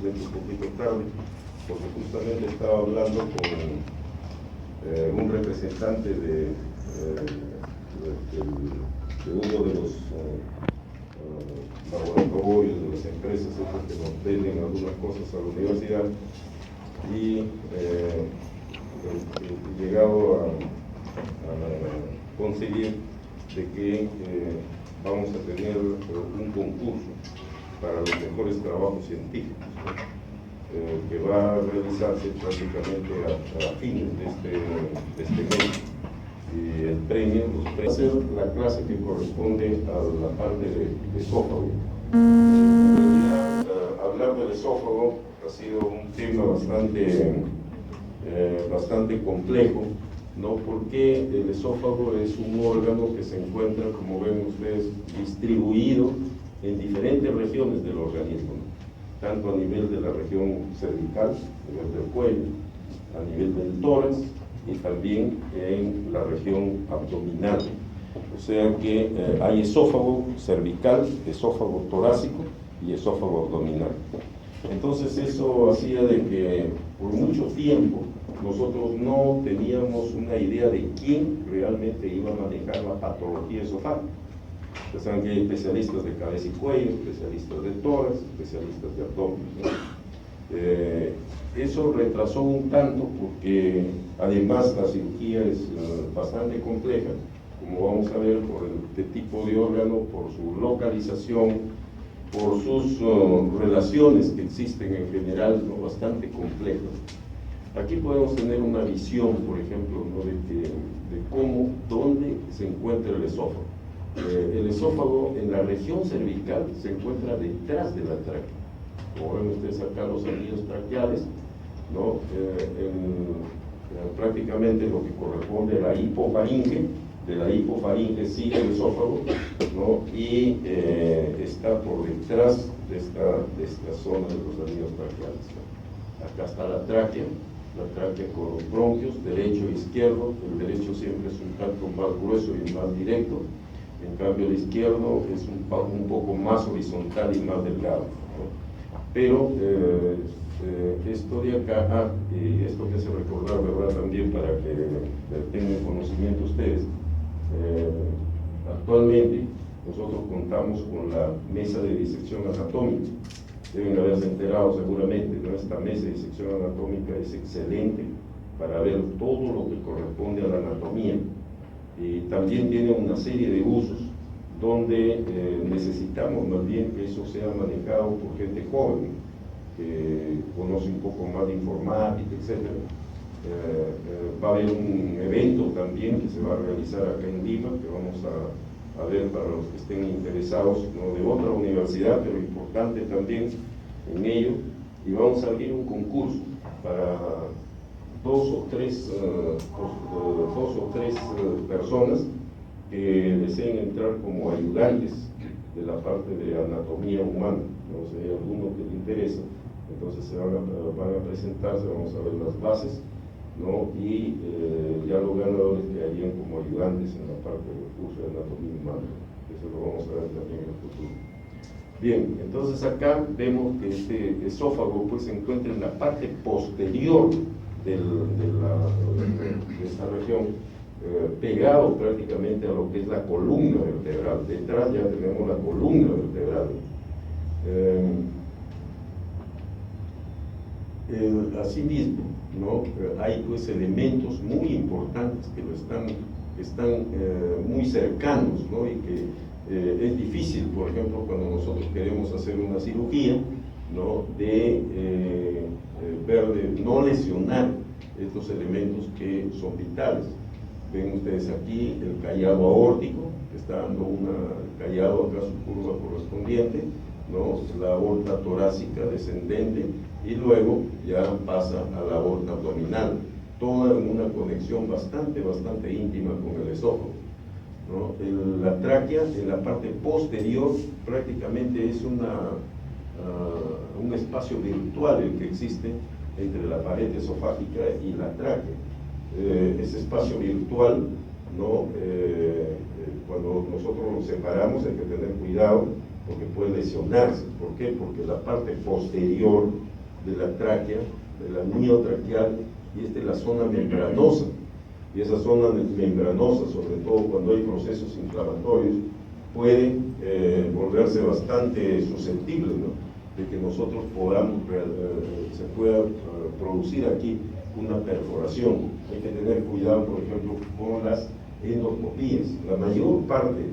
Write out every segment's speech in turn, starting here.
entro un poquito tarde, porque justamente estaba hablando con un representante de uno de los laboratorios, de las empresas estas que nos venden algunas cosas a la universidad, y he llegado a conseguir de que vamos a tener un concurso para los mejores trabajos científicos, ¿no? Que va a realizarse prácticamente a fines de este mes. Y el premio va a ser la clase que corresponde a la parte de esófago. En realidad, hablar del esófago ha sido un tema bastante complejo, ¿no? Porque el esófago es un órgano que se encuentra, como ven ustedes, distribuido en diferentes regiones del organismo, ¿no? Tanto a nivel de la región cervical, a nivel del cuello, a nivel del tórax y también en la región abdominal. O sea que hay esófago cervical, esófago torácico y esófago abdominal. Entonces eso hacía de que por mucho tiempo nosotros no teníamos una idea de quién realmente iba a manejar la patología esofágica. Ustedes saben que hay especialistas de cabeza y cuello, especialistas de tórax, especialistas de abdomen, ¿no? Eso retrasó un tanto porque además la cirugía es bastante compleja, como vamos a ver, por el tipo de órgano, por su localización, por sus relaciones que existen en general, ¿no? Bastante complejas. Aquí podemos tener una visión, por ejemplo, ¿no? de cómo, dónde se encuentra el esófago. El esófago en la región cervical se encuentra detrás de la tráquea. Como ven ustedes acá, los anillos traqueales, ¿no? Prácticamente lo que corresponde a la hipofaringe. De la hipofaringe sigue el esófago, ¿no? Y está por detrás de esta zona de los anillos traqueales, ¿no? Acá está la tráquea con los bronquios, derecho e izquierdo. El derecho siempre es un tanto más grueso y más directo, en cambio el izquierdo es un poco más horizontal y más delgado, ¿no? Pero esto de acá, y esto que hace recordar, ¿verdad?, también para que tengan conocimiento ustedes, actualmente nosotros contamos con la mesa de disección anatómica. Deben haberse enterado seguramente, ¿no? Esta mesa de disección anatómica es excelente para ver todo lo que corresponde a la anatomía, y también tiene una serie de usos donde necesitamos más bien que eso sea manejado por gente joven, que conoce un poco más de informática, etc. Va a haber un evento también que se va a realizar acá en Lima, que vamos a ver para los que estén interesados, ¿no?, de otra universidad, pero importante también en ello, y vamos a abrir un concurso para dos o tres personas que deseen entrar como ayudantes de la parte de anatomía humana, ¿no? Si hay alguno que le interesa, entonces van a presentarse, vamos a ver las bases, ¿no? Y ya los ganadores quedarían como ayudantes en la parte del curso de anatomía humana. Eso lo vamos a ver también en el futuro. Bien, entonces acá vemos que este esófago pues se encuentra en la parte posterior de esta región, pegado prácticamente a lo que es la columna vertebral. Detrás ya tenemos la columna vertebral. Asimismo, ¿no?, hay pues elementos muy importantes que están muy cercanos, ¿no? Y que es difícil, por ejemplo, cuando nosotros queremos hacer una cirugía, ¿no?, de no lesionar estos elementos que son vitales. Ven ustedes aquí el callado aórtico, que está dando callado acá su curva correspondiente, ¿no?, la aorta torácica descendente, y luego ya pasa a la aorta abdominal, toda en una conexión bastante íntima con el esófago, ¿no? La tráquea, en la parte posterior, prácticamente es un espacio virtual el que existe entre la pared esofágica y la tráquea. Ese espacio virtual, ¿no? Cuando nosotros lo separamos hay que tener cuidado, porque puede lesionarse. ¿Por qué? Porque la parte posterior de la tráquea, de la miotraqueal, y esta es la zona membranosa. Y esa zona membranosa, sobre todo cuando hay procesos inflamatorios, puede volverse bastante susceptible, ¿no?, de que nosotros podamos, se pueda producir aquí una perforación. Hay que tener cuidado, por ejemplo, con las endoscopías. La mayor parte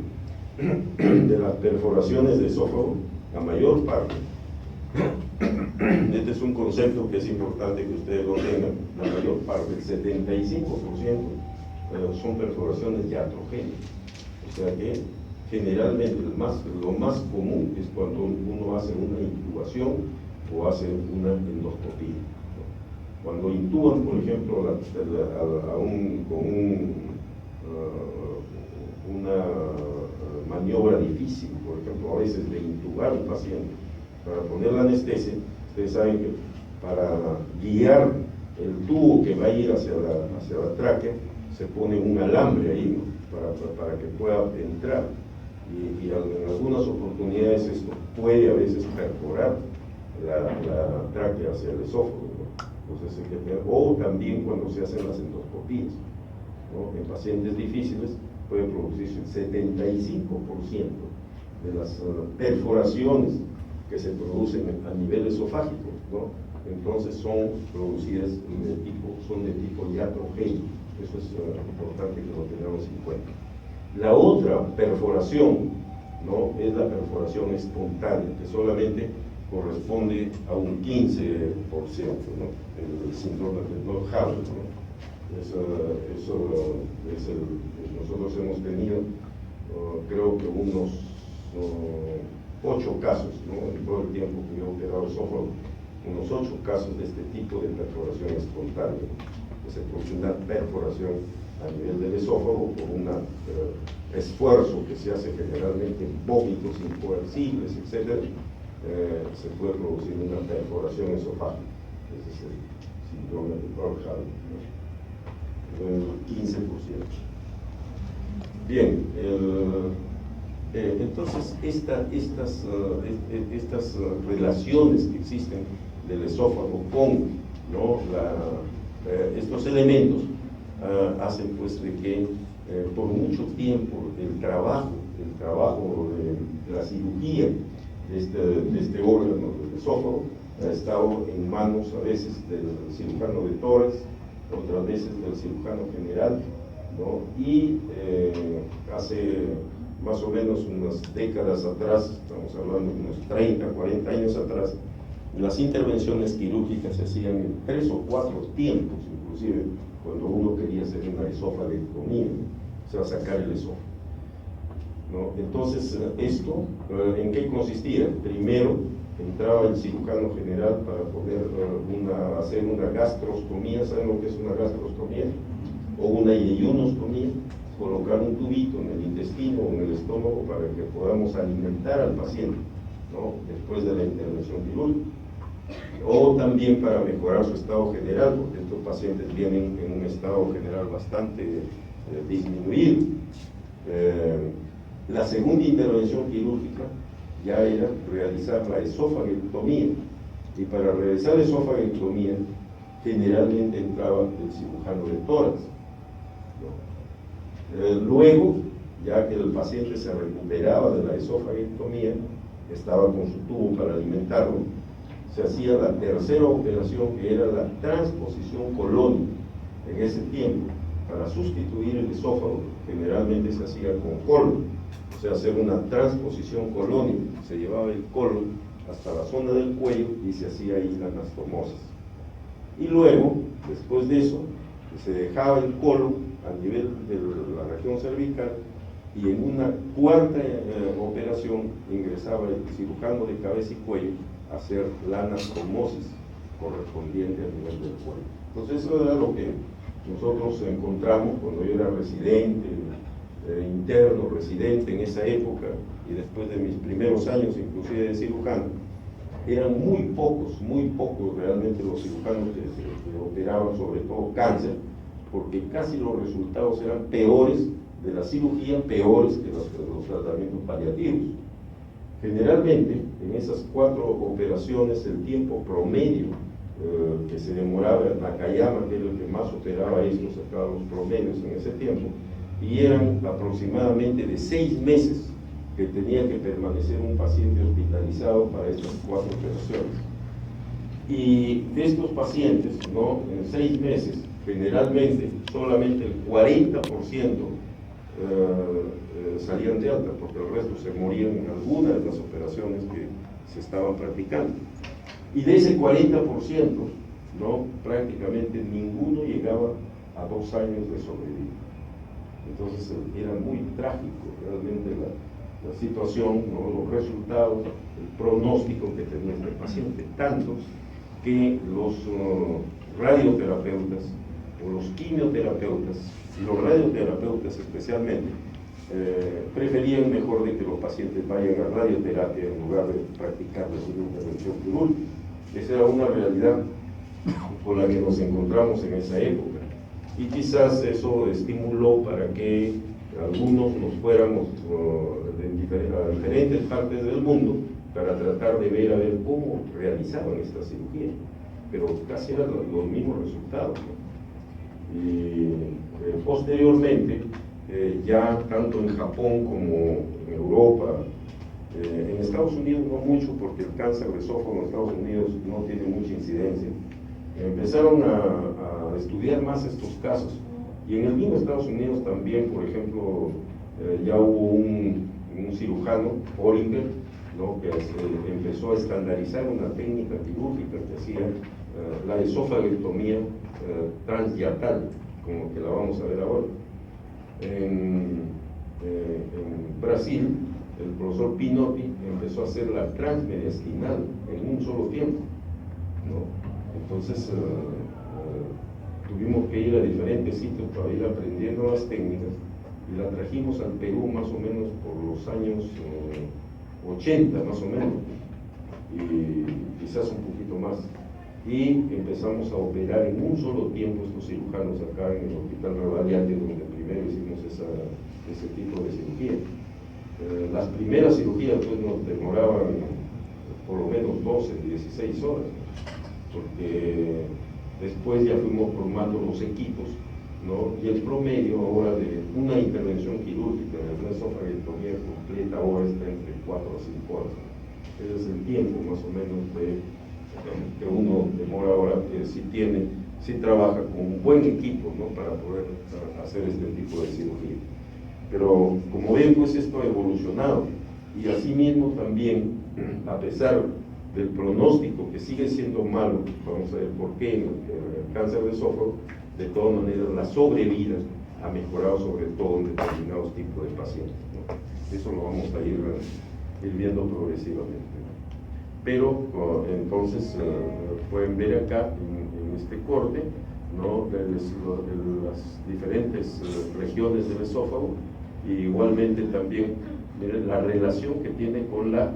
de las perforaciones de esófago, la mayor parte, este es un concepto que es importante que ustedes lo tengan, la mayor parte, el 75%, son perforaciones iatrogénicas. O sea que generalmente lo más común es cuando uno hace una intubación o hace una endoscopía. Cuando intuban, por ejemplo, una maniobra difícil, por ejemplo, a veces de intubar a un paciente para poner la anestesia, ustedes saben que para guiar el tubo que va a ir hacia la tráquea, se pone un alambre ahí, ¿no?, para que pueda entrar. Y en algunas oportunidades esto puede a veces perforar la tráquea hacia el esófago, ¿no? Entonces, o también cuando se hacen las endoscopías, ¿no?, en pacientes difíciles puede producirse el 75% de las perforaciones que se producen a nivel esofágico, ¿no? Entonces son producidas son de tipo iatrogénico. Eso es importante que lo tengamos en cuenta. La otra perforación, ¿no?, es la perforación espontánea, que solamente corresponde a un 15%, ¿no?, el síndrome de Nordhaus, ¿no? Nosotros hemos tenido, creo que unos 8 casos, ¿no?, en todo el tiempo que yo he operado esófago, unos 8 casos de este tipo de perforación espontánea, que se produce una perforación a nivel del esófago por un esfuerzo que se hace generalmente en vómitos incoercibles, etc. Se puede producir una perforación esofágica. Ese es el síndrome de Nordhaus, ¿no?, el 15%. Bien, entonces estas relaciones que existen del esófago con, ¿no?, estos elementos hacen pues de que por mucho tiempo el trabajo de la cirugía de este órgano del esófago ha estado en manos a veces del cirujano de tórax, otras veces del cirujano general, ¿no? Y hace más o menos unas décadas atrás, estamos hablando de unos 30, 40 años atrás, las intervenciones quirúrgicas se hacían en 3 o 4 tiempos, inclusive cuando uno quería hacer una esofagectomía, o sea, sacar el esófago, ¿no? Entonces, ¿esto en qué consistía? Primero, entraba el cirujano general para poder hacer una gastrostomía. ¿Saben lo que es una gastrostomía? O una yeyunostomía, colocar un tubito en el intestino o en el estómago para que podamos alimentar al paciente, ¿no?, después de la intervención quirúrgica. O también para mejorar su estado general, porque estos pacientes vienen en un estado general bastante disminuido. La segunda intervención quirúrgica ya era realizar la esofagectomía, y para realizar la esofagectomía generalmente entraba el cirujano de tórax, ¿no? Luego, ya que el paciente se recuperaba de la esofagectomía, estaba con su tubo para alimentarlo, se hacía la tercera operación, que era la transposición colónica. En ese tiempo, para sustituir el esófago, generalmente se hacía con colon, o sea, hacer una transposición colónica. Se llevaba el colon hasta la zona del cuello y se hacía ahí la anastomosis. Y luego, después de eso, se dejaba el colon a nivel de la región cervical, y en una cuarta operación ingresaba el cirujano de cabeza y cuello a hacer la anastomosis correspondiente a nivel del cuello. Entonces, eso era lo que nosotros encontramos cuando yo era residente, interno, residente en esa época, y después de mis primeros años inclusive de cirujano. Eran muy pocos realmente los cirujanos que operaban sobre todo cáncer, porque casi los resultados eran peores de la cirugía, peores que los tratamientos paliativos. Generalmente, en esas 4 operaciones, el tiempo promedio que se demoraba, Nakayama, que era el que más operaba esto, sacaba los promedios en ese tiempo, y eran aproximadamente de 6 meses que tenía que permanecer un paciente hospitalizado para estas 4 operaciones. Y de estos pacientes, ¿no?, en 6 meses, generalmente solamente el 40% salían de alta, porque el resto se morían en alguna de las operaciones que se estaban practicando. Y de ese 40%, ¿no?, prácticamente ninguno llegaba a 2 años de sobrevivir. Entonces era muy trágico realmente la situación, ¿no?, los resultados, el pronóstico que tenía este paciente, tanto que los radioterapeutas o los quimioterapeutas, y los radioterapeutas especialmente, preferían mejor de que los pacientes vayan a radioterapia en lugar de practicarles una intervención quirúrgica. Esa era una realidad con la que nos encontramos en esa época, y quizás eso estimuló para que algunos nos fuéramos a diferentes partes del mundo para tratar de ver a ver cómo realizaban esta cirugía, pero casi eran los mismos resultados, ¿no? Y posteriormente, ya tanto en Japón como en Europa, en Estados Unidos no mucho, porque el cáncer de esófago en Estados Unidos no tiene mucha incidencia, empezaron a estudiar más estos casos, y en el mismo Estados Unidos también, por ejemplo, ya hubo un cirujano, Oringer, ¿no?, que empezó a estandarizar una técnica quirúrgica que hacía la esofagectomía transyatal, como que la vamos a ver ahora. En Brasil, el profesor Pinotti empezó a hacer la transmediastinal en un solo tiempo, ¿no? Entonces tuvimos que ir a diferentes sitios para ir aprendiendo las técnicas, y la trajimos al Perú más o menos por los años 80 más o menos, y quizás un poquito más, y empezamos a operar en un solo tiempo estos cirujanos acá en el Hospital Ravaliate, donde primero hicimos ese tipo de cirugía. Las primeras cirugías pues nos demoraban por lo menos 12, 16 horas, porque después ya fuimos formando los equipos, ¿no? Y el promedio ahora de una intervención quirúrgica de una esofagectomía completa ahora está entre 4 a 5 horas. Ese es el tiempo más o menos que uno demora ahora, que si trabaja con un buen equipo, ¿no?, para poder hacer este tipo de cirugía. Pero como ven, pues esto ha evolucionado, y asimismo también, a pesar del pronóstico que sigue siendo malo, vamos a ver por qué en el cáncer de esófago, de todas maneras la sobrevida ha mejorado, sobre todo en determinados tipos de pacientes, ¿no? Eso lo vamos a ir viendo progresivamente. Pero entonces pueden ver acá en este corte, ¿no?, de las diferentes regiones del esófago, y igualmente también miren la relación que tiene con la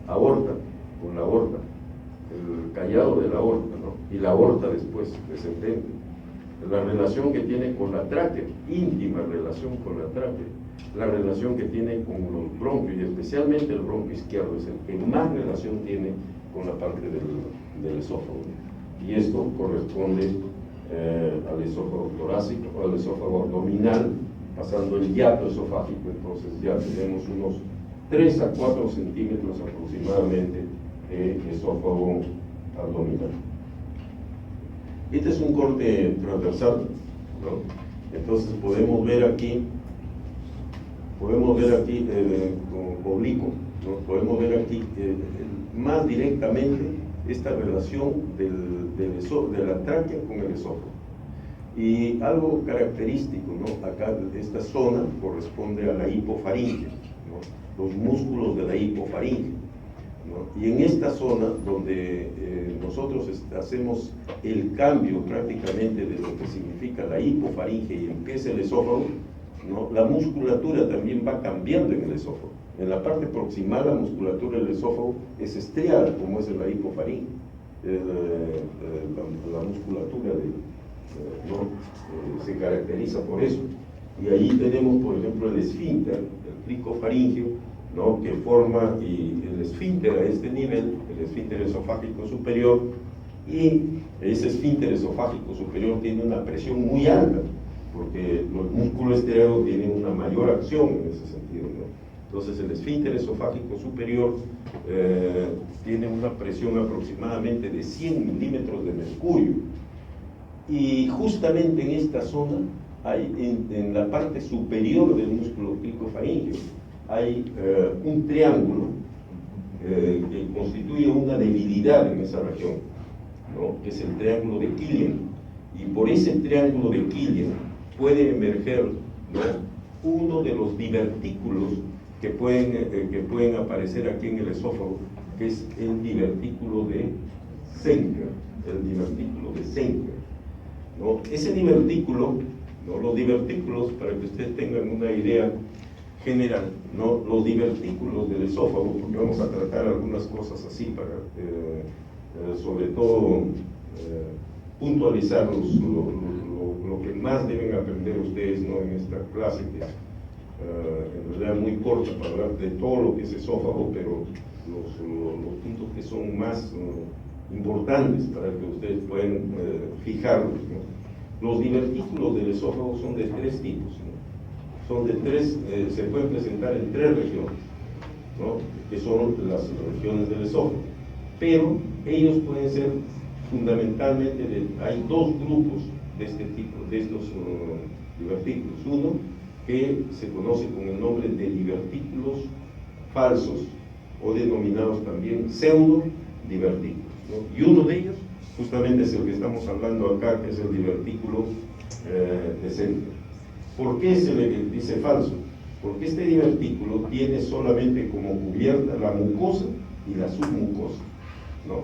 aorta, el callado de la aorta, ¿no?, y la aorta después descendente, la relación que tiene con la tráquea, íntima relación con la tráquea, la relación que tiene con los bronquios, y especialmente el bronquio izquierdo es el que más relación tiene con la parte del esófago, y esto corresponde al esófago torácico o al esófago abdominal, pasando el hiato esofágico. Entonces ya tenemos unos 3 a 4 centímetros aproximadamente de esófago abdominal. Este es un corte transversal, ¿no? Entonces podemos ver aquí con oblicuo, ¿no?, podemos ver aquí más directamente esta relación de la tráquea con el esófago. Y algo característico, ¿no?, acá esta zona corresponde a la hipofaringe, ¿no?, los músculos de la hipofaringe, ¿no? Y en esta zona donde nosotros hacemos el cambio prácticamente de lo que significa la hipofaringe y empieza el esófago, ¿no?, la musculatura también va cambiando en el esófago. En la parte proximal la musculatura del esófago es estriada, como es en la hipofaringe, la musculatura se caracteriza por eso. Y ahí tenemos, por ejemplo, el esfínter, el cricofaringio, ¿no?, que forma el esfínter a este nivel, el esfínter esofágico superior, y ese esfínter esofágico superior tiene una presión muy alta, porque el músculo estriado tiene una mayor acción en ese sentido, ¿no? Entonces el esfínter esofágico superior tiene una presión aproximadamente de 100 milímetros de mercurio, y justamente en esta zona hay, en la parte superior del músculo cricofaríngeo, hay un triángulo que constituye una debilidad en esa región, ¿no?, que es el triángulo de Killian, y por ese triángulo de Killian puede emerger, ¿no?, uno de los divertículos que pueden aparecer aquí en el esófago, que es el divertículo de Zenker, ¿no? Ese divertículo, ¿no?, los divertículos, para que ustedes tengan una idea general, ¿no?, los divertículos del esófago, porque vamos a tratar algunas cosas así para, sobre todo, puntualizar lo que más deben aprender ustedes, ¿no?, en esta clase, que es en realidad muy corta para hablar de todo lo que es esófago, pero los puntos que son más importantes para que ustedes puedan fijarlos, ¿no? Los divertículos del esófago son de tres tipos, ¿no? Son de tres, se pueden presentar en tres regiones, ¿no?, que son las regiones del esófago, pero ellos pueden ser fundamentalmente, hay dos grupos de este tipo, de estos divertículos. Uno que se conoce con el nombre de divertículos falsos, o denominados también pseudo-divertículos, ¿no? Y uno de ellos justamente es el que estamos hablando acá, que es el divertículo de Zenker. ¿Por qué se le dice falso? Porque este divertículo tiene solamente como cubierta la mucosa y la submucosa, ¿no?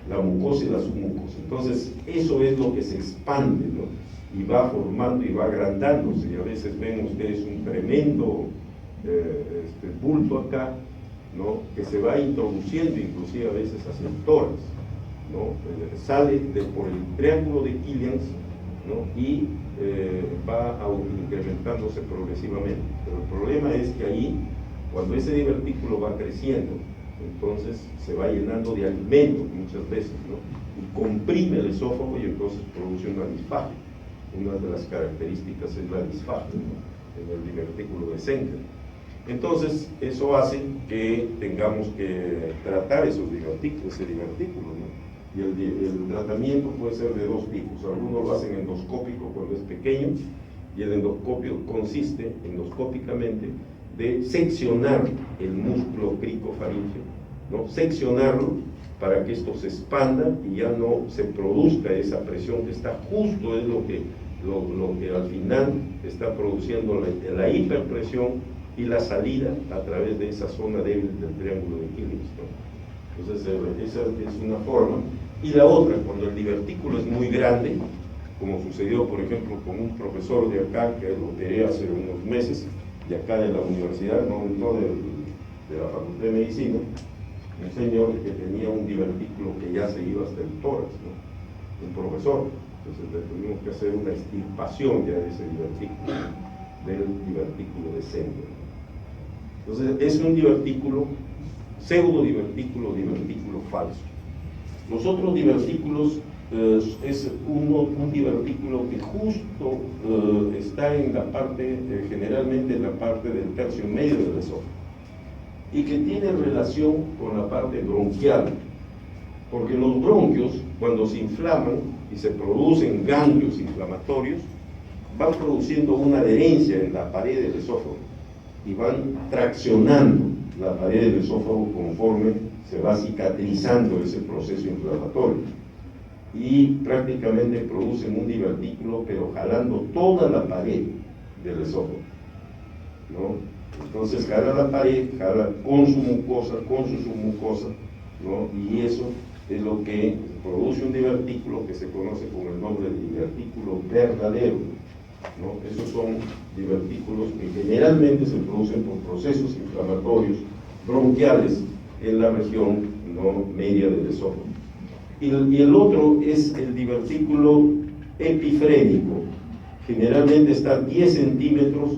La mucosa y la submucosa. Entonces, eso es lo que se expande, ¿no?, y va formando y va agrandándose, y a veces ven ustedes un tremendo bulto acá, ¿no?, que se va introduciendo inclusive a veces hacia el tórax, ¿no? Sale por el triángulo de Killian, ¿no?, y va incrementándose progresivamente. Pero el problema es que ahí, cuando ese divertículo va creciendo, entonces se va llenando de alimento muchas veces, ¿no?, y comprime el esófago, y entonces produce una disfagia. Una de las características es la disfagia, ¿no?, en el divertículo de Zenker. Entonces, eso hace que tengamos que tratar ese divertículo, ¿no? Y el tratamiento puede ser de dos tipos. Algunos lo hacen endoscópico cuando es pequeño, y el endoscopio consiste endoscópicamente de seccionar el músculo cricofaríngeo, ¿no?, seccionarlo para que esto se expanda y ya no se produzca esa presión que está justo, es lo que al final está produciendo la hiperpresión y la salida a través de esa zona débil del triángulo de Killian, ¿no? Entonces esa es una forma. Y la otra, cuando el divertículo es muy grande, como sucedió por ejemplo con un profesor de acá que lo operé hace unos meses, de acá de la universidad, no de la Facultad de Medicina, un señor que tenía un divertículo que ya se iba hasta el tórax, ¿no?, un profesor. Entonces le tuvimos que hacer una extirpación ya de ese divertículo, del divertículo de Zenker. Entonces es un divertículo, pseudo-divertículo, divertículo falso. Los otros divertículos es un divertículo que justo está en la parte, generalmente en la parte del tercio medio del esófago, y que tiene relación con la parte bronquial, porque los bronquios, cuando se inflaman y se producen ganglios inflamatorios, van produciendo una adherencia en la pared del esófago y van traccionando la pared del esófago conforme se va cicatrizando ese proceso inflamatorio, y prácticamente producen un divertículo, pero jalando toda la pared del esófago, ¿no? Entonces jala la pared, jala con su mucosa, con su submucosa, ¿no? Y eso es lo que produce un divertículo que se conoce con el nombre de divertículo verdadero, ¿no? Esos son divertículos que generalmente se producen por procesos inflamatorios bronquiales en la región, ¿no?, media del esófago. Y el otro es el divertículo epifrénico. Generalmente está 10 centímetros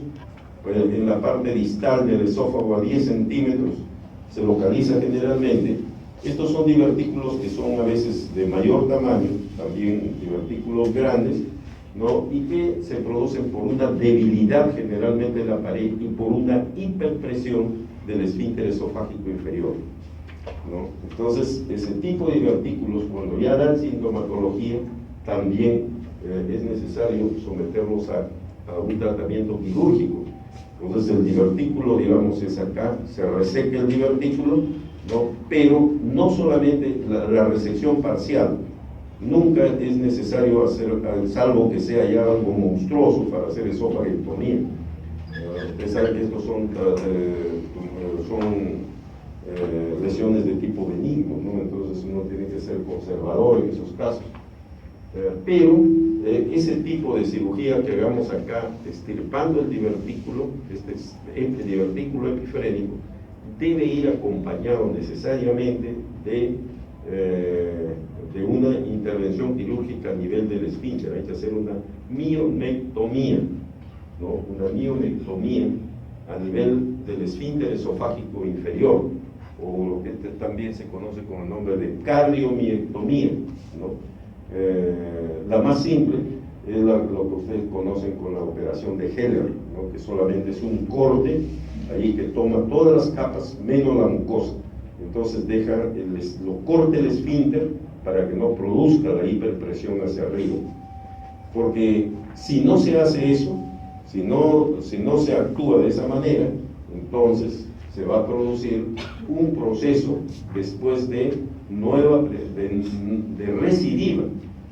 pues, en la parte distal del esófago a 10 centímetros, se localiza generalmente. Estos son divertículos que son a veces de mayor tamaño, también divertículos grandes, ¿no? Y que se producen por una debilidad generalmente de la pared y por una hiperpresión del esfínter esofágico inferior, ¿no? Entonces, ese tipo de divertículos, cuando ya dan sintomatología, también es necesario someterlos a un tratamiento quirúrgico. Entonces, el divertículo, digamos, es acá, se reseca el divertículo, ¿no? Pero no solamente la resección parcial, nunca es necesario hacer, salvo que sea ya algo monstruoso para hacer esofarectomía. Ustedes saben que estos son lesiones de tipo benigno, ¿no? Entonces uno tiene que ser conservador en esos casos. Pero ese tipo de cirugía que hagamos acá, estirpando el divertículo, este divertículo epifrénico, debe ir acompañado necesariamente de una intervención quirúrgica a nivel del esfínter. Hay que hacer una mionectomía, ¿no? Una mionectomía a nivel del esfínter esofágico inferior, o lo que también se conoce con el nombre de cardiomiectomía, ¿no? La más simple es lo que ustedes conocen con la operación de Heller, ¿no? Que solamente es un corte ahí que toma todas las capas menos la mucosa. Entonces lo corta el esfínter para que no produzca la hiperpresión hacia arriba. Porque si no se hace eso, si no se actúa de esa manera, entonces se va a producir un proceso después de recidiva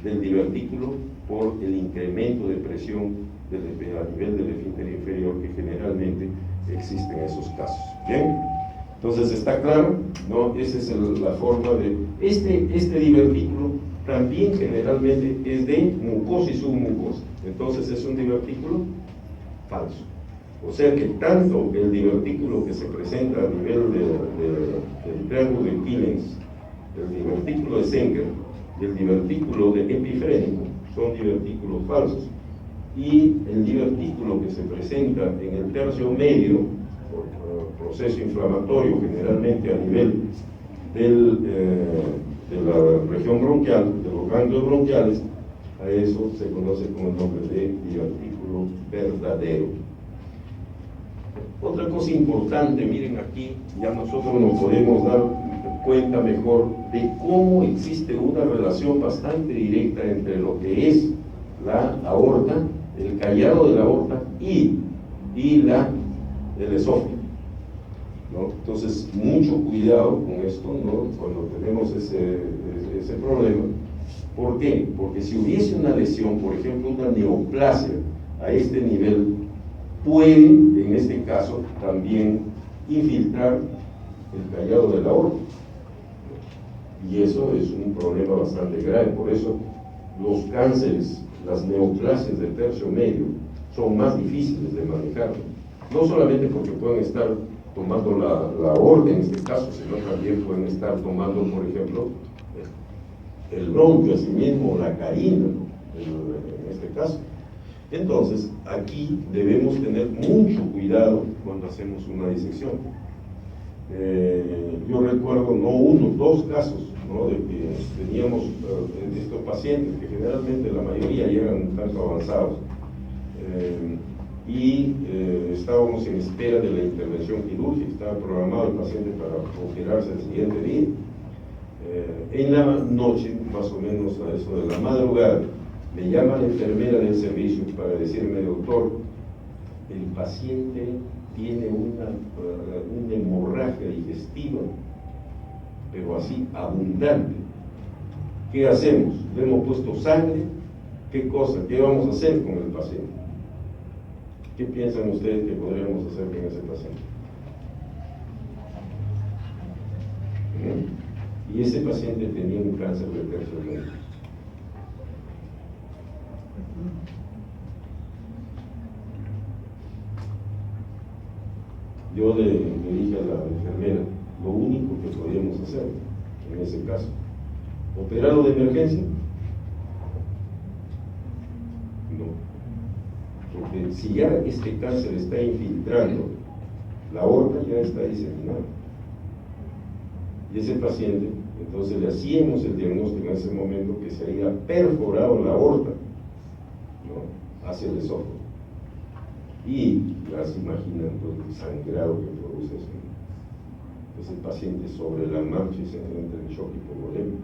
del divertículo por el incremento de presión a nivel del esfínter inferior que generalmente existe en esos casos. ¿Bien? Entonces, ¿está claro? ¿No? Esa es la forma de... Este divertículo también generalmente es de mucosa y submucosa. Entonces, es un divertículo falso. O sea que tanto el divertículo que se presenta a nivel del triángulo de Pillens, el divertículo de Sanger y el divertículo de epifrénico son divertículos falsos. Y el divertículo que se presenta en el tercio medio, por proceso inflamatorio generalmente a nivel de la región bronquial, de los ganglios bronquiales, a eso se conoce con el nombre de divertículo verdadero. Otra cosa importante, miren aquí, ya nosotros nos podemos dar cuenta mejor de cómo existe una relación bastante directa entre lo que es la aorta, el callado de la aorta y el esófago, ¿no? Entonces, mucho cuidado con esto, ¿no? Cuando tenemos ese problema. ¿Por qué? Porque si hubiese una lesión, por ejemplo, una neoplasia a este nivel, puede, en este caso, también infiltrar el callado de la aorta. Y eso es un problema bastante grave. Por eso los cánceres, las neoplasias de tercio medio, son más difíciles de manejar. No solamente porque pueden estar tomando la aorta en este caso, sino también pueden estar tomando, por ejemplo, el bronquio, así mismo, la carina, en este caso. Entonces, aquí debemos tener mucho cuidado cuando hacemos una disección. Yo recuerdo no uno, dos casos, ¿no? De que teníamos estos pacientes, que generalmente la mayoría llegan un tanto avanzados, estábamos en espera de la intervención quirúrgica. Estaba programado el paciente para operarse el siguiente día. En la noche, más o menos a eso de la madrugada, me llama la enfermera del servicio para decirme: doctor, el paciente tiene una hemorragia digestiva, pero así abundante. ¿Qué hacemos? Le hemos puesto sangre. ¿Qué cosa? ¿Qué vamos a hacer con el paciente? ¿Qué piensan ustedes que podríamos hacer con ese paciente? Y ese paciente tenía un cáncer de tercio medio. Yo le dije a la enfermera lo único que podíamos hacer en ese caso: ¿operarlo de emergencia? No, porque porque si ya este cáncer está infiltrando, la aorta ya está diseminada. Y ese paciente, entonces le hacíamos el diagnóstico en ese momento que se había perforado la aorta, ¿no?, hacia el esófago. Y ya se imaginan pues, el sangrado que produce eso. Entonces el paciente sobre la marcha se encuentra en shock hipovolémico.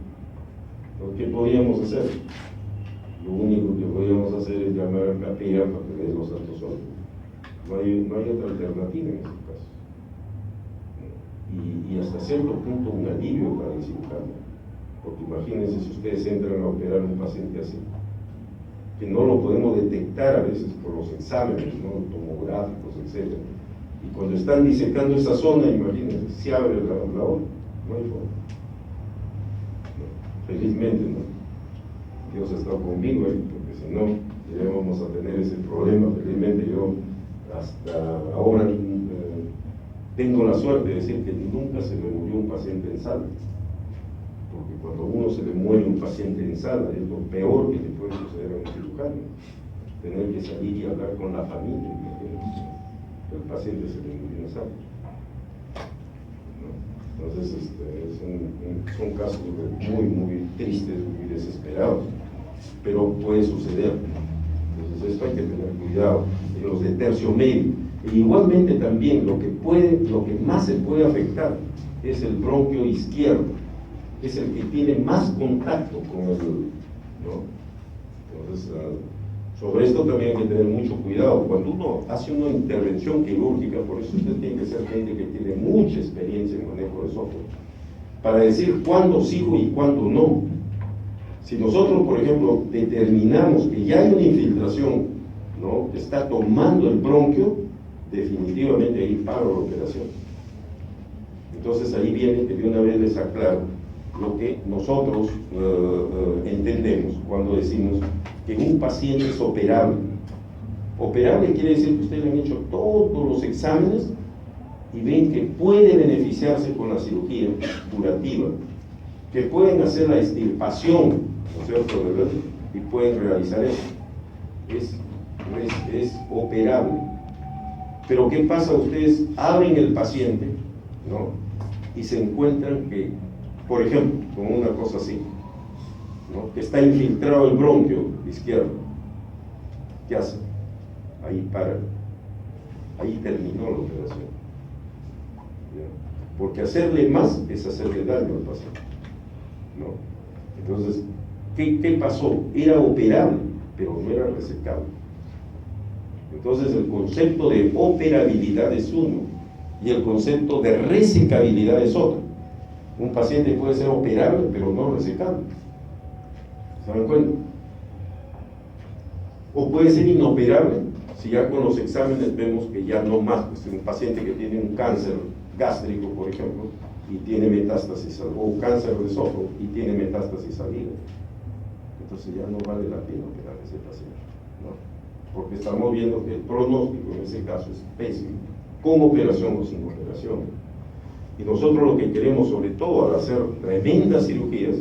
Entonces, ¿qué podíamos hacer? Lo único que podíamos hacer es llamar a CAPEA para que dé los altos óleos. No hay otra alternativa en ese caso. Y hasta cierto punto un alivio para el cirujano. Porque imagínense si ustedes entran a operar a un paciente así, que no lo podemos detectar a veces por los exámenes, ¿no?, tomográficos, etc. Y cuando están disecando esa zona, imagínense, se abre la ola, no hay forma. No, felizmente, ¿no? Dios ha estado conmigo, porque si no, ya vamos a tener ese problema. Felizmente yo hasta ahora tengo la suerte de decir que nunca se me murió un paciente en sala, porque cuando uno se le muere un paciente en sala es lo peor que le puede suceder a un cirujano, tener que salir y hablar con la familia, que el paciente se le murió en sala, ¿no? Entonces son casos muy tristes, muy desesperados, pero puede suceder. Entonces esto hay que tener cuidado. En los de tercio medio, e igualmente también lo que más se puede afectar es el bronquio izquierdo, es el que tiene más contacto con el, ¿no? Entonces, sobre esto también hay que tener mucho cuidado. Cuando uno hace una intervención quirúrgica, por eso usted tiene que ser gente que tiene mucha experiencia en manejo de software, para decir cuándo sigo y cuándo no. Si nosotros, por ejemplo, determinamos que ya hay una infiltración, ¿no?, que está tomando el bronquio, definitivamente ahí paro la operación. Entonces ahí viene que de una vez les aclaro lo que nosotros entendemos cuando decimos que un paciente es operable. Operable quiere decir que ustedes le han hecho todos los exámenes y ven que puede beneficiarse con la cirugía curativa, que pueden hacer la extirpación, ¿no es cierto?, y pueden realizar eso. Es operable. Pero ¿qué pasa? Ustedes abren el paciente, ¿no?, y se encuentran que, por ejemplo, con una cosa así, ¿no?, que está infiltrado el bronquio izquierdo. ¿Qué hace? Ahí para. Ahí terminó la operación. ¿Ya? Porque hacerle más es hacerle daño al paciente, ¿no? Entonces, ¿qué pasó? Era operable, pero no era resecable. Entonces el concepto de operabilidad es uno y el concepto de resecabilidad es otro. Un paciente puede ser operable pero no resecable, ¿se dan cuenta? O puede ser inoperable si ya con los exámenes vemos que ya no más, pues un paciente que tiene un cáncer gástrico, por ejemplo, y tiene metástasis, o un cáncer de esófago y tiene metástasis al hígado, entonces ya no vale la pena operar a ese paciente, ¿no? Porque estamos viendo que el pronóstico en ese caso es pésimo, con operación o sin operación. Y nosotros lo que queremos, sobre todo al hacer tremendas cirugías,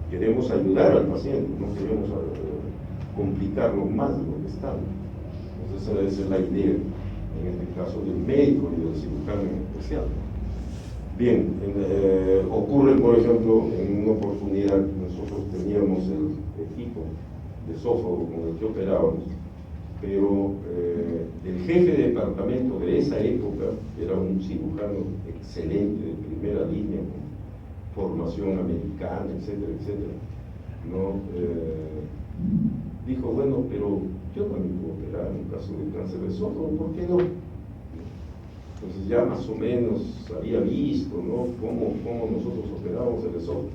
queremos ayudar al paciente, no queremos complicarlo más de lo que está. Entonces esa es la idea, en este caso del médico y del cirujano en especial. Bien, ocurre, por ejemplo, en una oportunidad, nosotros teníamos el equipo de esófago con el que operábamos, pero el jefe de departamento de esa época era un cirujano excelente, de primera línea, con formación americana, etcétera, etcétera, ¿no? Dijo, bueno, pero yo también puedo operar en un caso de cáncer de esófago, ¿por qué no? Entonces ya más o menos había visto, ¿no?, cómo nosotros operábamos el esófago.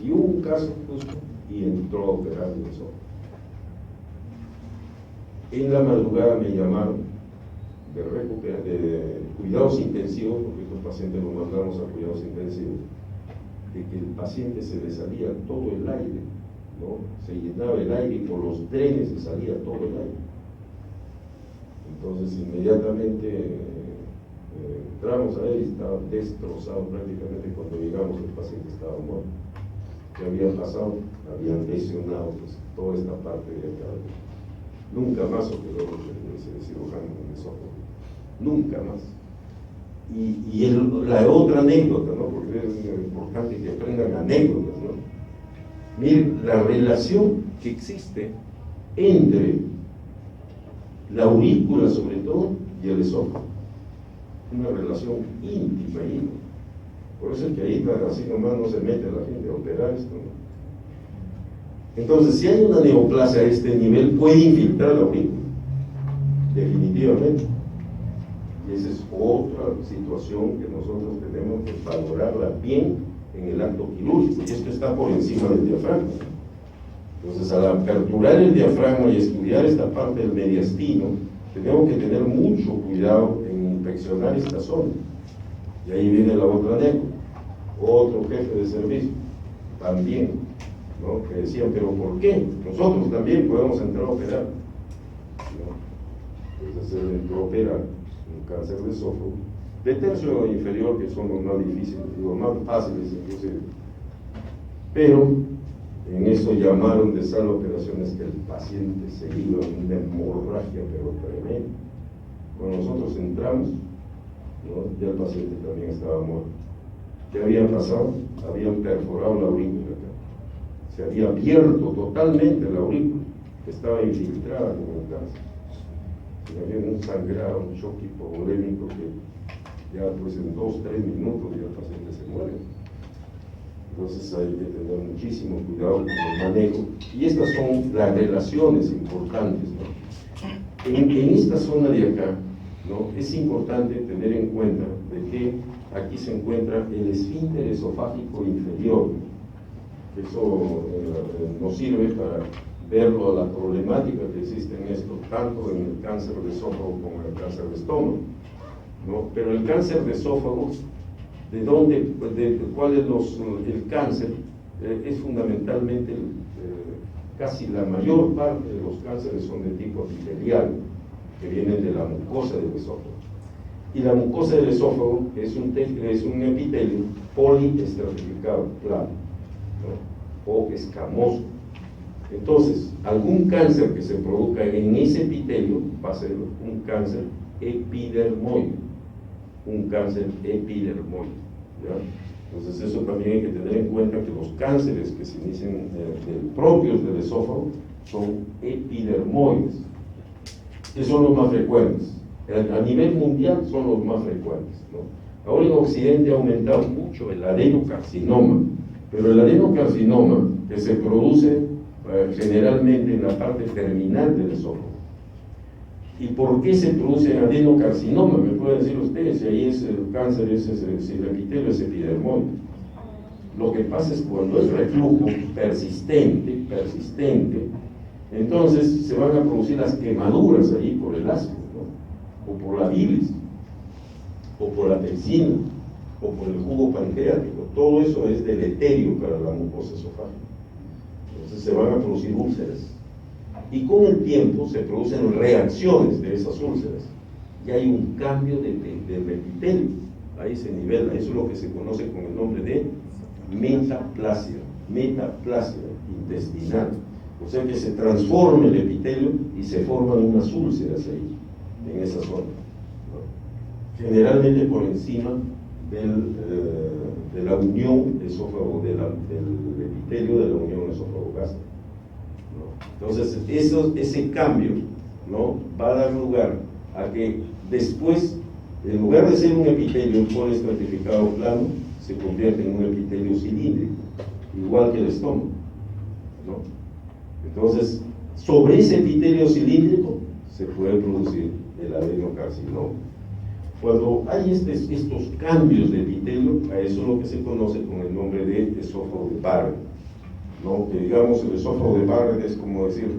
Y hubo un caso justo y entró a operar el esófago. En la madrugada me llamaron de cuidados intensivos, porque estos pacientes los mandamos a cuidados intensivos, de que el paciente se le salía todo el aire, ¿no? Se llenaba el aire y por los drenes se salía todo el aire. Entonces inmediatamente entramos a él y estaba destrozado prácticamente. Cuando llegamos el paciente estaba muerto. ¿Qué había pasado? Habían lesionado pues toda esta parte de acá Nunca más operó ese cirujano en el esófago, nunca más. Y la otra anécdota, ¿no? Porque es importante que aprendan anécdotas, ¿no? Miren, la relación que existe entre la aurícula, sobre todo, y el esófago. Una relación íntima ahí, ¿no? Por eso es que ahí así nomás no se mete la gente a operar esto, ¿no? Entonces, si hay una neoplasia a este nivel, puede infiltrar la aurícula, definitivamente. Y esa es otra situación que nosotros tenemos que valorarla bien en el acto quirúrgico, y esto está por encima del diafragma. Entonces, al aperturar el diafragma y estudiar esta parte del mediastino, tenemos que tener mucho cuidado en inspeccionar esta zona. Y ahí viene la otra anécdota. Otro jefe de servicio, también, ¿no? Que decían, pero ¿por qué? Nosotros también podemos entrar a operar, ¿no? Entonces él entró a operar un cáncer de esófago, de tercio inferior, que son los más difíciles, los más fáciles inclusive. Pero en eso llamaron de sala de operaciones que el paciente se iba en una hemorragia, pero tremenda. Cuando nosotros entramos, ¿no? Ya el paciente también estaba muerto. ¿Qué había pasado? Habían perforado la aurícula acá. Se había abierto totalmente la aurícula, estaba infiltrada con el cáncer. Y había un sangrado, un shock hipovolémico que ya pues en 2-3 minutos ya el paciente se muere. Entonces hay que tener muchísimo cuidado con el manejo. Y estas son las relaciones importantes, ¿no? En esta zona de acá, ¿no? Es importante tener en cuenta de que aquí se encuentra el esfínter esofágico inferior. Eso nos sirve para verlo a la problemática que existe en esto, tanto en el cáncer de esófago como en el cáncer de estómago, ¿no? Pero el cáncer de esófago, ¿de dónde? ¿Cuál es el cáncer? Es fundamentalmente, casi la mayor parte de los cánceres son de tipo epitelial, que vienen de la mucosa del esófago. Y la mucosa del esófago es un epitelio poliestratificado, claro, ¿no? O escamoso. Entonces, algún cáncer que se produzca en ese epitelio va a ser un cáncer epidermoide, un cáncer epidermoide, ¿ya? Entonces eso también hay que tener en cuenta, que los cánceres que se inician propios del esófago son epidermoides, que son los más frecuentes. A nivel mundial son los más frecuentes, ¿no? Ahora en Occidente ha aumentado mucho el adenocarcinoma, pero el adenocarcinoma que se produce generalmente en la parte terminal del esófago. ¿Y por qué se produce adenocarcinoma? ¿Me pueden decir ustedes si ahí es el cáncer, si el epitelio es epidermoide? Lo que pasa es cuando es reflujo persistente, entonces se van a producir las quemaduras ahí por el ácido, ¿no? O por la bilis, o por la pepsina, o por el jugo pancreático. Todo eso es deleterio para la mucosa esofágica. Entonces se van a producir úlceras. Y con el tiempo se producen reacciones de esas úlceras. Y hay un cambio del epitelio a ese nivel. Eso es lo que se conoce con el nombre de metaplasia intestinal. O sea que se transforma el epitelio y se forman unas úlceras ahí, en esa zona, ¿no? Generalmente por encima de la unión esófago, del epitelio de la unión esófago-gástrica, ¿no? Entonces ese cambio, ¿no? Va a dar lugar a que después, en lugar de ser un epitelio poliestratificado plano, se convierte en un epitelio cilíndrico, igual que el estómago, ¿no? Entonces, sobre ese epitelio cilíndrico se puede producir el adenocarcinoma. Cuando hay estos cambios de epitelio, a eso es lo que se conoce con el nombre de esófago de Barrett, ¿no? Que digamos, el esófago de Barrett es como decir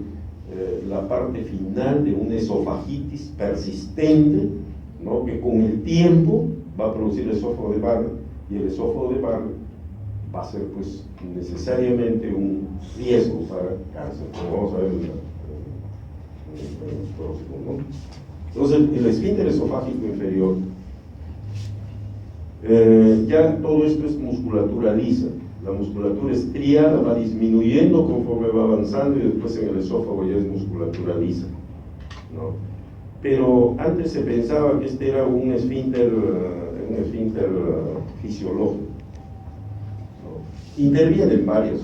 la parte final de una esofagitis persistente, ¿no? Que con el tiempo va a producir el esófago de Barrett, y el esófago de Barrett va a ser pues necesariamente un riesgo para cáncer, como vamos a ver en el próximo, ¿no? Entonces, el esfínter esofágico inferior, ya todo esto es musculatura lisa, La musculatura estriada va disminuyendo conforme va avanzando y después en el esófago ya es musculatura lisa, ¿no? Pero antes se pensaba que este era un esfínter fisiológico, ¿no? Intervienen varios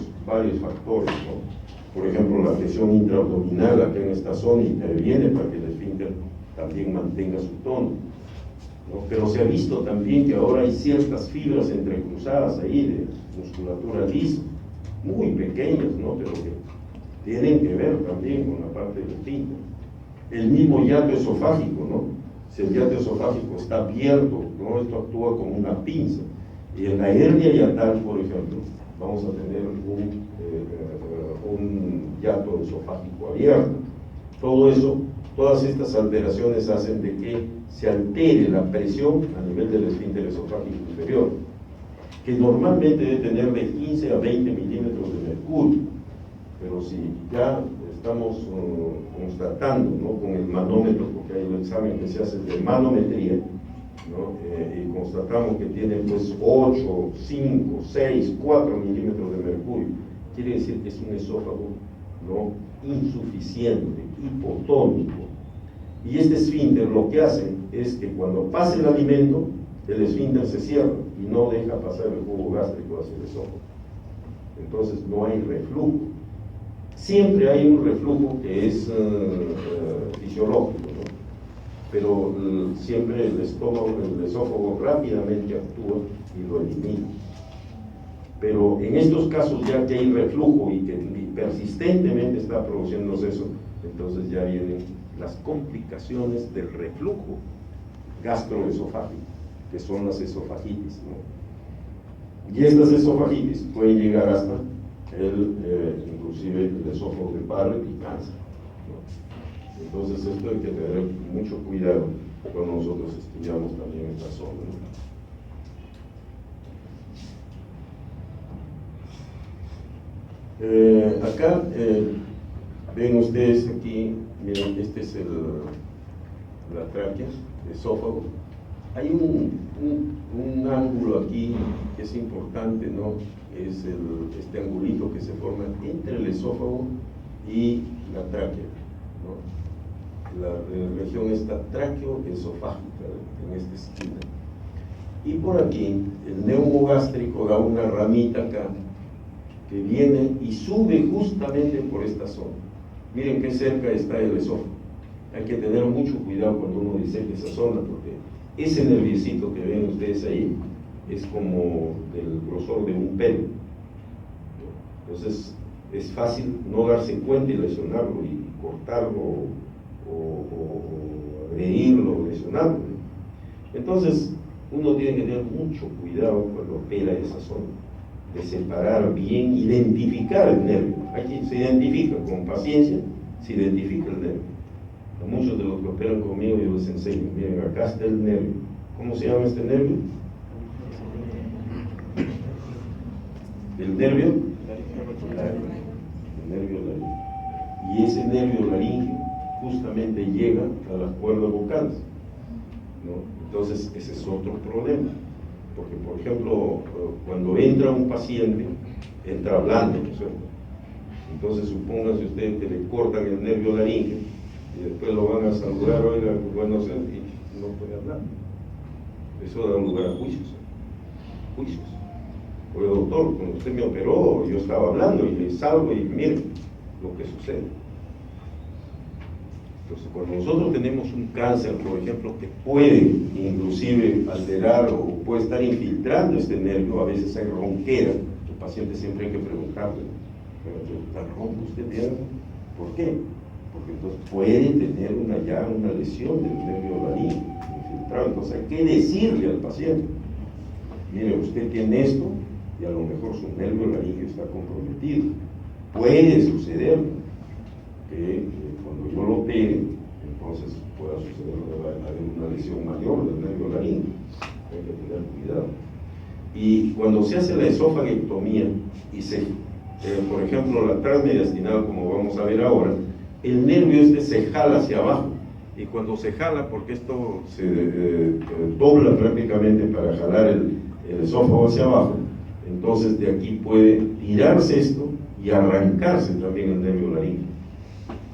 factores, ¿no? Por ejemplo, la presión intraabdominal acá en esta zona interviene para que el esfínter también mantenga su tono, ¿no? Pero se ha visto también que ahora hay ciertas fibras entrecruzadas ahí de musculatura lisa, muy pequeñas, ¿no? Pero que tienen que ver también con la parte del esfínter. El mismo hiato esofágico, ¿no? Si el hiato esofágico está abierto, ¿no? Esto actúa como una pinza. Y en la hernia hiatal, por ejemplo, vamos a tener un hiato esofágico abierto. Todo eso, todas estas alteraciones hacen de que se altere la presión a nivel del esfínter esofágico inferior, que normalmente debe tener de 15 a 20 milímetros de mercurio, pero si ya estamos constatando, ¿no? Con el manómetro, porque hay un examen que se hace de manometría, ¿no? Y constatamos que tiene pues 8, 5, 6, 4 milímetros de mercurio, quiere decir que es un esófago, ¿no? Insuficiente, hipotónico. Y este esfínter lo que hace es que cuando pasa el alimento, el esfínter se cierra y no deja pasar el jugo gástrico hacia el esófago. Entonces no hay reflujo. Siempre hay un reflujo que es fisiológico, ¿no? Pero siempre el esófago rápidamente actúa y lo elimina. Pero en estos casos, ya que hay reflujo y que persistentemente está produciéndose eso, entonces ya vienen las complicaciones del reflujo gastroesofágico, que son las esofagitis, ¿no? Y estas esofagitis pueden llegar hasta inclusive el esófago de Barrett y cáncer, ¿no? Entonces esto hay que tener mucho cuidado cuando nosotros estudiamos también esta zona, ¿no? Acá ven ustedes aquí, miren, este es la tráquea, el esófago. Hay un ángulo aquí que es importante, ¿no? Es este angulito que se forma entre el esófago y la tráquea, ¿no? La región está tráqueo-esofágica en esta esquina. Y por aquí, el neumo gástrico da una ramita acá que viene y sube justamente por esta zona. Miren qué cerca está el esófago. Hay que tener mucho cuidado cuando uno diseca esa zona, porque ese nerviecito que ven ustedes ahí es como del grosor de un pelo. Entonces es fácil no darse cuenta y lesionarlo y cortarlo o agredirlo o lesionarlo. Entonces uno tiene que tener mucho cuidado cuando opera esa zona, de separar bien, identificar el nervio. Aquí se identifica con paciencia, se identifica el nervio. A muchos de los que operan conmigo yo les enseño, miren, acá está el nervio. ¿Cómo se llama este nervio? El nervio laríngeo. El nervio laríngeo. Y ese nervio laríngeo justamente llega a las cuerdas vocales, ¿no? Entonces ese es otro problema, porque por ejemplo cuando entra un paciente entra hablando, ¿no es cierto? Entonces supóngase usted que le cortan el nervio laríngeo y después lo van a saludar, oiga, buenos días, y no puede hablar. Eso da lugar a juicios. Oye, doctor, cuando usted me operó, yo estaba hablando y le salgo y miren lo que sucede. Entonces, cuando nosotros tenemos un cáncer, por ejemplo, que puede inclusive alterar o puede estar infiltrando este nervio, a veces hay ronquera, el paciente siempre hay que preguntarle, ¿está ronco usted bien? ¿Por qué? Porque entonces puede tener una lesión del nervio laríngeo infiltrado. Entonces hay que decirle al paciente, mire, usted tiene esto y a lo mejor su nervio laríngeo está comprometido. Puede suceder que cuando yo lo opere, entonces pueda suceder una lesión mayor del nervio laríngeo. Hay que tener cuidado. Y cuando se hace la esofagectomía y por ejemplo, la transmediastinal, como vamos a ver ahora, el nervio se jala hacia abajo. Y cuando se jala, porque esto se dobla prácticamente para jalar el esófago hacia abajo, Entonces de aquí puede tirarse esto y arrancarse también el nervio laríngeo.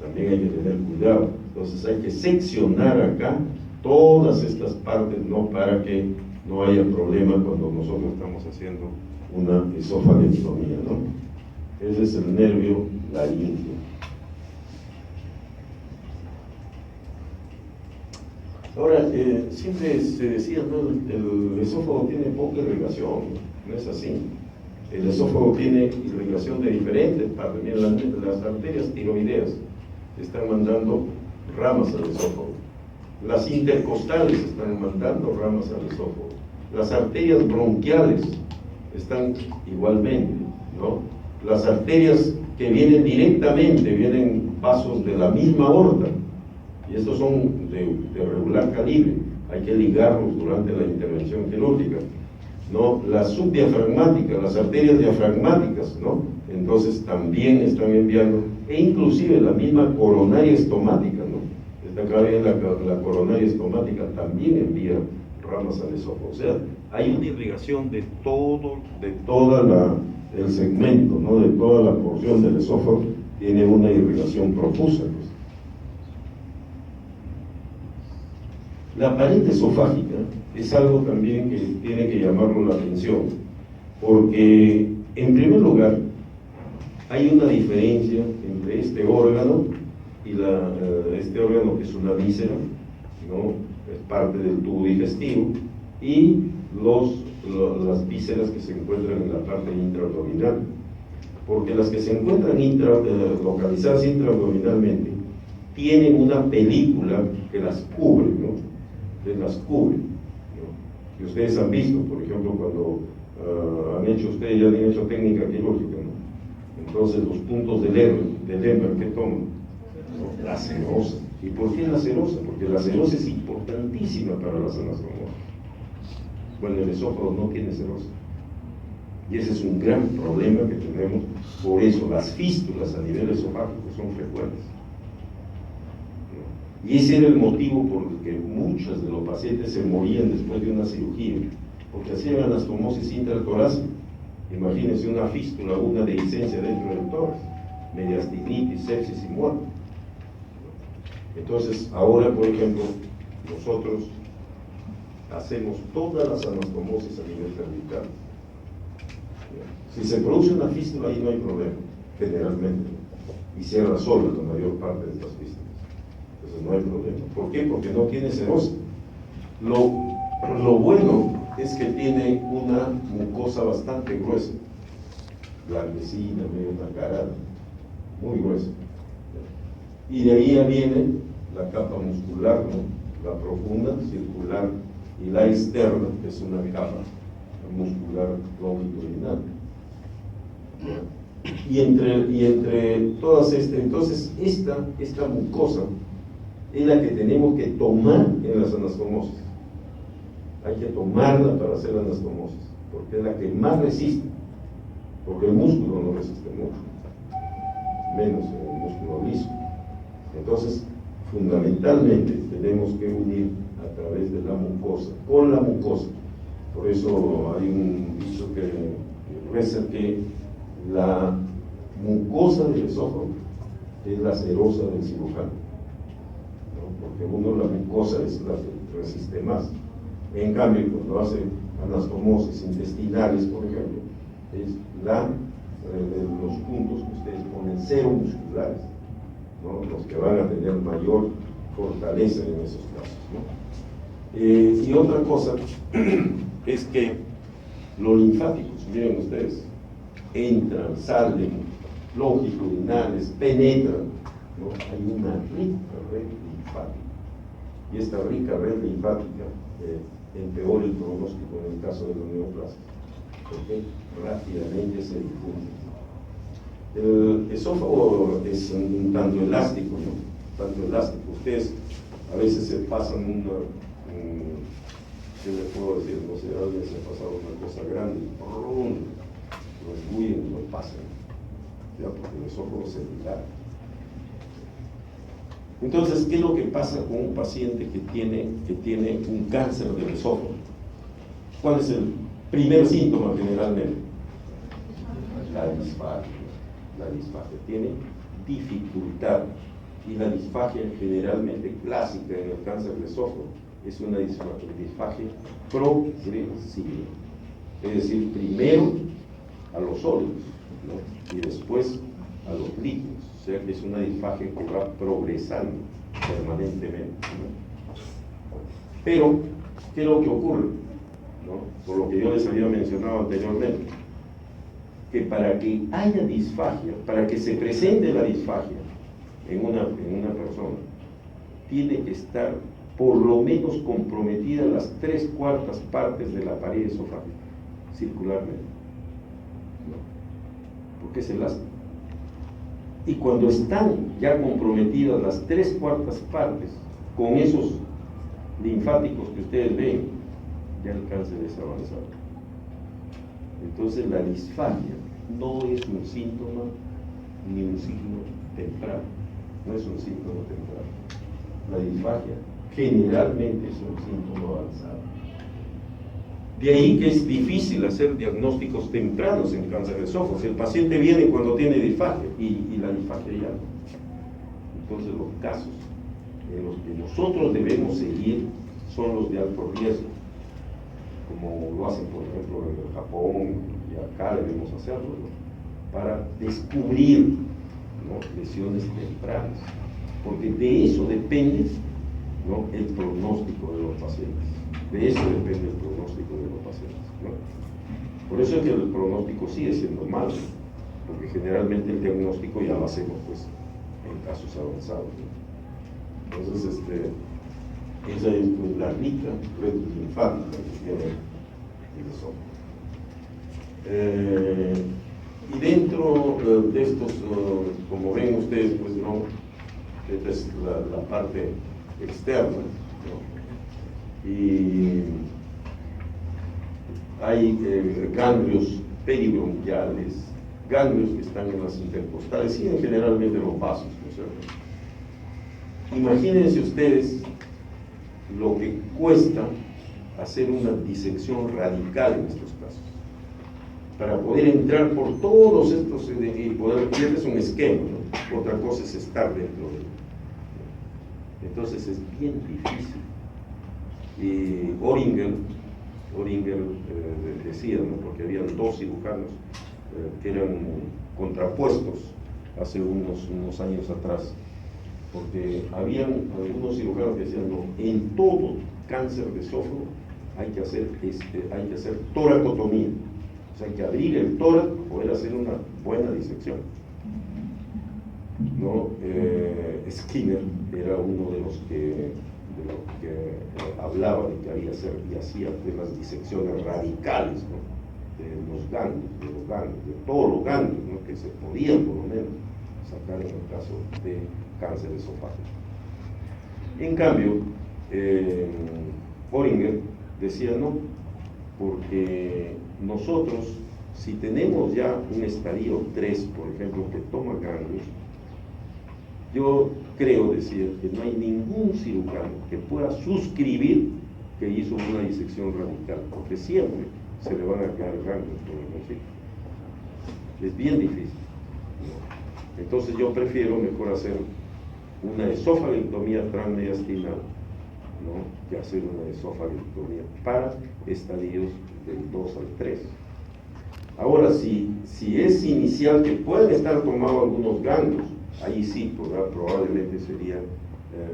También hay que tener cuidado. Entonces hay que seccionar acá todas estas partes, ¿no? Para que no haya problema cuando nosotros estamos haciendo una esofageectomía, ¿no? Ese es el nervio laríngeo. Ahora, siempre se decía, ¿no? El esófago tiene poca irrigación, no es así. El esófago tiene irrigación de diferentes partes. Miren, las arterias tiroideas están mandando ramas al esófago. Las intercostales están mandando ramas al esófago. Las arterias bronquiales están igualmente, ¿no? Las arterias que vienen directamente, vienen vasos de la misma aorta, y estos son de regular calibre, hay que ligarlos durante la intervención quirúrgica, ¿no? Las subdiafragmáticas, las arterias diafragmáticas, ¿no? Entonces también están enviando, e inclusive la misma coronaria estomática, ¿no? Esta acá bien la coronaria estomática también envía ramas al esófago. O sea, hay una irrigación de todo el segmento, ¿no? De toda la porción del esófago, tiene una irrigación profusa, pues. La pared esofágica es algo también que tiene que llamarnos la atención, porque en primer lugar hay una diferencia entre este órgano y este órgano que es una víscera, ¿no? Es parte del tubo digestivo, y las vísceras que se encuentran en la parte intraabdominal, porque las que se encuentran localizadas intraabdominalmente tienen una película que las cubre, ¿no? Que las cubre, ¿no? Y ustedes han visto, por ejemplo, cuando ustedes ya han hecho técnica quirúrgica, ¿no? Entonces los puntos del Lemberg, ¿qué toman? ¿No? La serosa. ¿Y por qué la serosa? Porque la serosa es importantísima para las anastomosis. Bueno, el esófago no tiene serosa. Y ese es un gran problema que tenemos. Por eso las fístulas a nivel esofágico son frecuentes. Y ese era el motivo por el que muchos de los pacientes se morían después de una cirugía, porque hacían anastomosis intratorácica. Imagínense una fístula, una dehiscencia dentro del tórax, mediastinitis, sepsis y muerte. Entonces, ahora, por ejemplo, nosotros hacemos todas las anastomosis a nivel cervical. Si se produce una fístula, ahí no hay problema, generalmente, y cierra sola la mayor parte de estas fístulas. Entonces no hay problema. ¿Por qué? Porque no tiene serosa. Lo bueno es que tiene una mucosa bastante gruesa, blanquecina, medio nacarada, muy gruesa. Y de ahí ya viene la capa muscular, ¿no? La profunda, circular, y la externa, que es una capa muscular longitudinal. Y entre todas entonces esta mucosa es la que tenemos que tomar en las anastomosis. Hay que tomarla para hacer la anastomosis, porque es la que más resiste, porque el músculo no resiste mucho, menos el músculo liso. Entonces, fundamentalmente tenemos que unir a través de la mucosa, con la mucosa. Por eso hay un dicho que reza que la mucosa del esófago es la serosa del cirujano, ¿no? Porque la mucosa es la que resiste más. En cambio, cuando hace anastomosis intestinales, por ejemplo, es los puntos que ustedes ponen cero musculares, ¿no? Los que van a tener mayor fortaleza en esos casos, ¿no? Y otra cosa es que los linfáticos, miren ustedes, entran, salen, longitudinales, penetran, ¿no? Hay una rica red linfática, y esta rica red linfática empeora el pronóstico en el caso de los neoplasias, porque rápidamente se difunde. El esófago es un tanto elástico, ¿no? Tanto elástico. Ustedes a veces se pasan ¿qué les puedo decir? No sé, a veces se ha pasado una cosa grande, lo esbullen y lo pasan, ya, porque el esófago se dilata. Entonces, ¿qué es lo que pasa con un paciente que tiene un cáncer del esófago? ¿Cuál es el primer síntoma generalmente? la disfagia. La disfagia tiene dificultad, y la disfagia generalmente clásica en el cáncer de esófago es una disfagia progresiva, es decir, primero a los sólidos, ¿no? Y después a los líquidos, o sea que es una disfagia que va progresando permanentemente, ¿no? Pero, ¿qué es lo que ocurre? ¿No? Por lo que yo les había mencionado anteriormente, que para que haya disfagia, para que se presente la disfagia en una persona, tiene que estar por lo menos comprometida las 3/4 partes de la pared esofágica, circularmente, ¿no? Porque es elástico. Y cuando están ya comprometidas las 3/4 partes, con esos linfáticos que ustedes ven, ya el cáncer es avanzado. Entonces la disfagia no es un síntoma ni un signo temprano, no es un síntoma temprano. La disfagia generalmente es un síntoma avanzado. De ahí que es difícil hacer diagnósticos tempranos en cáncer de esófago. El paciente viene cuando tiene disfagia y la disfagia ya no. Entonces los casos en los que nosotros debemos seguir son los de alto riesgo, como lo hacen por ejemplo en Japón, y acá debemos hacerlo, ¿no? Para descubrir, ¿no?, lesiones tempranas, porque de eso depende, ¿no?, el pronóstico de los pacientes. De eso depende el pronóstico de los pacientes, ¿no? Por eso es que el pronóstico sigue siendo malo, porque generalmente el diagnóstico ya lo hacemos pues en casos avanzados, ¿no? Entonces, esa es pues, la rica red linfática que tiene el esófago. Y dentro de estos, como ven ustedes, pues no, esta es la parte externa, ¿no? Y hay ganglios peribronquiales, ganglios que están en las intercostales, siguen generalmente los vasos, ¿no es cierto? Imagínense ustedes lo que cuesta hacer una disección radical en estos casos, para poder entrar por todos estos y poder, y es un esquema, ¿no? Otra cosa es estar dentro de él. Entonces es bien difícil. Y Oringer decía, ¿no?, porque habían dos cirujanos que eran contrapuestos hace unos años atrás, porque habían algunos cirujanos que decían, no, en todo cáncer de esófago hay que hacer toracotomía, o sea, hay que abrir el tórax para poder hacer una buena disección, ¿no? Skinner era uno de los que hablaba de que había hacer y hacía pues, las disecciones radicales, ¿no?, de los ganglios, de todos los ganglios, ¿no?, que se podían por lo menos sacar en el caso de cáncer esofágico. En cambio, Oringer decía no, porque nosotros, si tenemos ya un estadio 3, por ejemplo, que toma ganglios, yo creo, decir, que no hay ningún cirujano que pueda suscribir que hizo una disección radical, porque siempre se le van a quedar ganglios por el sitio. Es bien difícil, ¿no? Entonces yo prefiero mejor hacer una esofagectomía transmediastinal, ¿no?, que hacer una esofagectomía para estadios del 2 al 3. Ahora, si es inicial que pueden estar tomados algunos ganglios, ahí sí, probablemente sería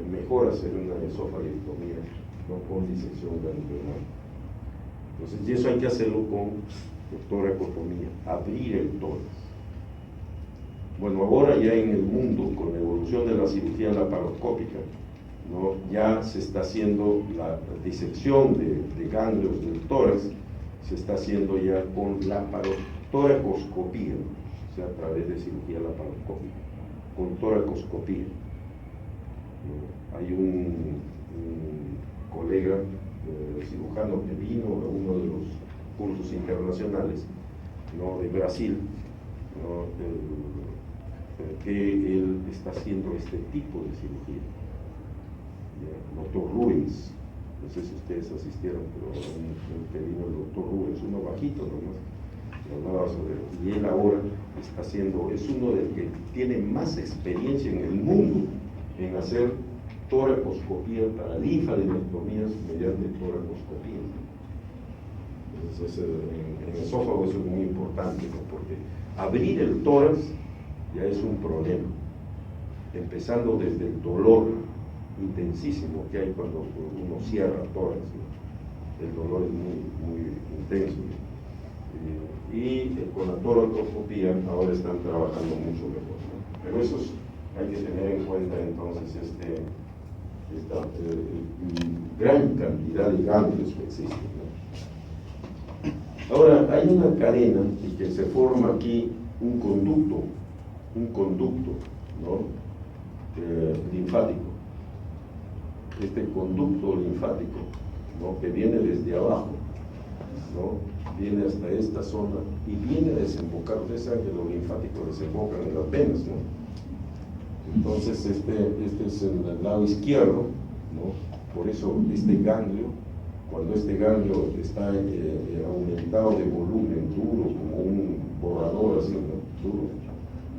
mejor hacer una esofagectomía, no con disección ganglionar. Entonces, y eso hay que hacerlo con toracotomía, abrir el tórax. Bueno, ahora ya en el mundo, con la evolución de la cirugía laparoscópica, ¿no?, ya se está haciendo la disección de ganglios del tórax, se está haciendo ya con toracoscopía, ¿no?, o sea, a través de cirugía laparoscópica, con toracoscopía, ¿no? Hay un colega cirujano que vino a uno de los cursos internacionales, ¿no?, de Brasil, ¿no?, que él está haciendo este tipo de cirugía. El doctor Rubens, no sé si ustedes asistieron, pero que vino el doctor Rubens, uno bajito nomás, hablaba sobre, y él ahora está haciendo, es uno del que tiene más experiencia en el mundo en hacer toracoscopía para linfadenectomías mediante toracoscopía. Entonces, en el esófago eso es muy importante, ¿no? Porque abrir el tórax ya es un problema, empezando desde el dolor intensísimo que hay cuando uno cierra tórax, ¿no? El dolor es muy intenso, ¿no? Y con la toracoscopía ahora están trabajando mucho mejor, ¿no? Pero eso hay que tener en cuenta entonces esta gran cantidad de ganglios que existen, ¿no? Ahora, hay una cadena y que se forma aquí un conducto, ¿no? Linfático. Este conducto linfático, ¿no? Que viene desde abajo, ¿no? Viene hasta esta zona y viene a desembocar. Ustedes saben que los linfáticos desembocan en las venas, ¿no? Entonces, este es en el lado izquierdo, ¿no? Por eso este ganglio, cuando este ganglio está aumentado de volumen, duro, como un borrador así, ¿no? Duro,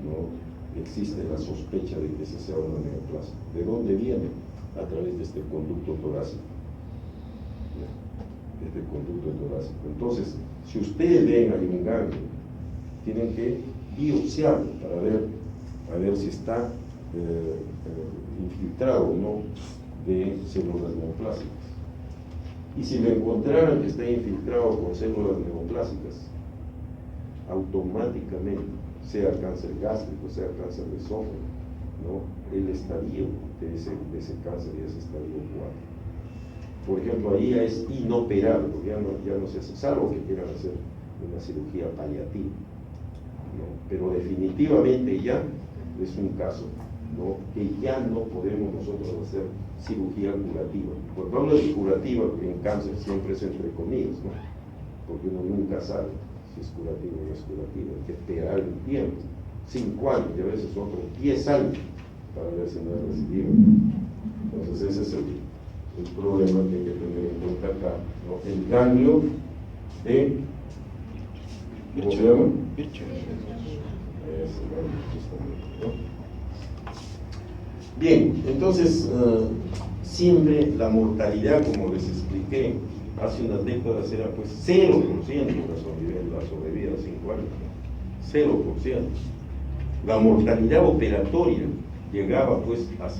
¿no? Existe la sospecha de que ese sea una neoplasia. ¿De dónde viene? A través de este conducto torácico. Este conducto torácico. Entonces, si ustedes ven ahí un ganglio, tienen que biopsiarlo para ver si está infiltrado o no de células neoplásicas. Y si lo encontraran que está infiltrado con células neoplásicas, automáticamente, sea cáncer gástrico, sea cáncer de esófago, ¿no? El estadio de ese cáncer ya es estadio 4. Por ejemplo, ahí ya es inoperable, porque ya no se hace, salvo que quieran hacer una cirugía paliativa, ¿no? Pero definitivamente ya es un caso, ¿no? Que ya no podemos nosotros hacer cirugía curativa. Cuando hablo de curativa en cáncer siempre es entre comillas, ¿no? Porque uno nunca sabe si es curativo o no es curativo, hay que esperar un tiempo, 5 años y a veces otros 10 años para ver si no es recidivo. Entonces ese es el problema que hay que tener en cuenta acá, ¿no? El ganglio de ¿cómo se llama? Bien, entonces siempre la mortalidad, como les expliqué hace unas décadas, era pues 0% la sobrevida a 5 años, 0%. La mortalidad operatoria llegaba pues a 40%,